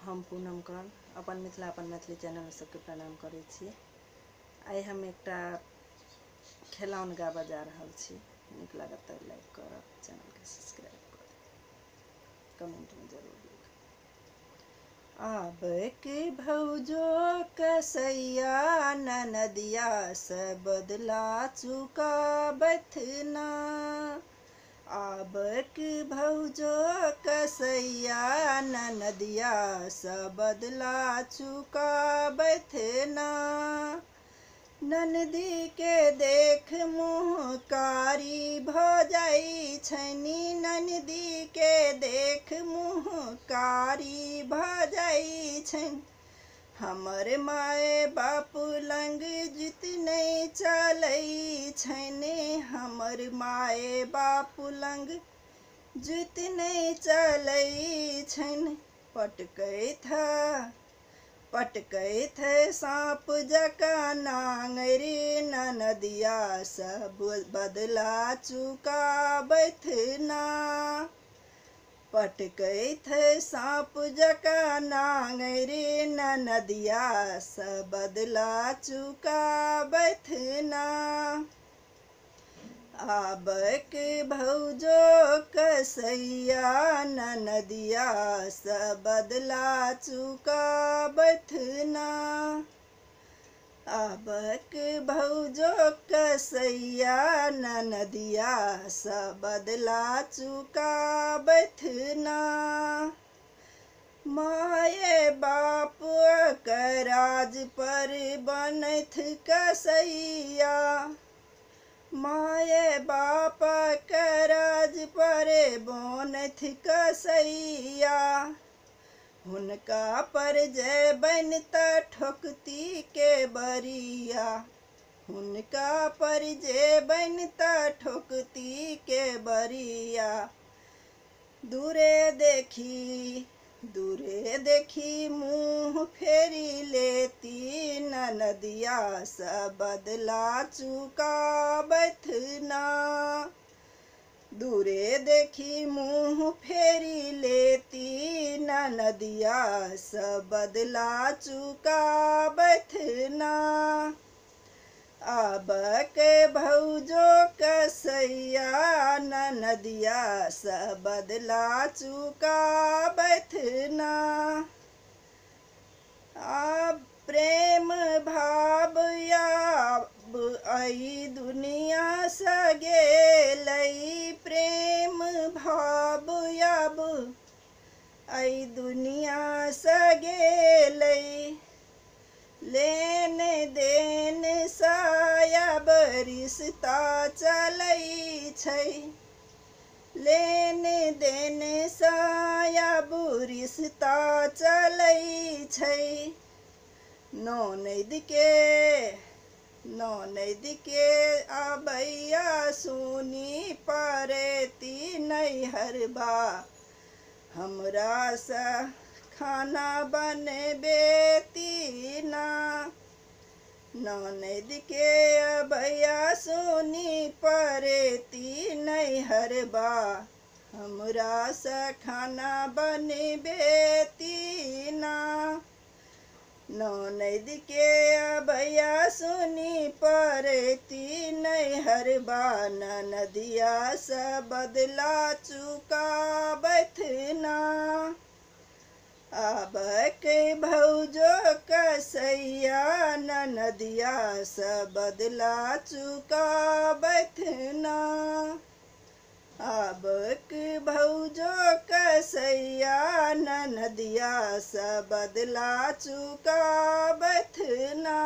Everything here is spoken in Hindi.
हम पूनम कौर अपन मिथिला अपन मैथिली चैनल सबके प्रणाम करै छी। आइ हम एकटा खेलौन गाबऽ जा रहल छी। नीक लागत तऽ लाइक करब, चैनल के सब्सक्राइब करब, कमेंट में जरूर लिखब। आबके भौजो कसैया ननदिया से बदला चुकाबथ ना। आबक भौजो कसैया ननदिया से बदला चुकाबथ ना। ननदी के देख मुँह कारी भऽ जाइ छनि, ननदी के देख मुँह कारी भऽ जाइ छनि। हमर माय बाप लंग जुत नहि चलै छनि, हमर माय बाप लंग जुत नहि चलै छनि। पटकैथ साँप जकाँ नांगर, ननदिया से बदला चुकाबथ ना। पटकैथ साँप जकाँ नांगर, ननदिया से बदला चुकाबथ ना। आबक भौजो कसैया ननदिया से बदला चुकाबथ ना। आबक भौजो कसैया ननदिया से बदला चुकाबथ ना। माय बाप के राज पर बनथ कसैया, माय बाप के राज पर बनथ कसैया। हुनका पर जेबनि तऽ ठोकती के बरिया, हुनका पर जेबनि तऽ ठोकती के बरिया। दूरे देखी मुँह फेरी लेती, ननदिया से बदला चुकाबथ ना। दूरे देखी मुँह फेरी लेती, ननदिया से बदला चुकाबथ ना। आबक भौजो कसैया ननदिया से बदला चुकाबथ ना। आब प्रेम भाव आब अइ दुनिया से गेलै, प्रेम भाव आब अइ दुनिया से गेलै। लेन देन सायब रिश्ता चलै छै, लेन देन सायब रिश्ता चलै छै। ननद के आबैया सुनी पड़ैती नैहरबा, हमरा से खाना बनबेती ना। ननद के आबैया सुनी पड़ैती नैहरबा, हमरा से खाना बनबेती ना। ननद के आबैया सुनी पड़ैती नैहरबा, ननदिया से बदला चुकाबथ ना। आबक भौजो कसैया ननदिया से बदला चुकाबथ ना। आबक भौजो कसैया ननदिया से बदला चुकाबथ ना।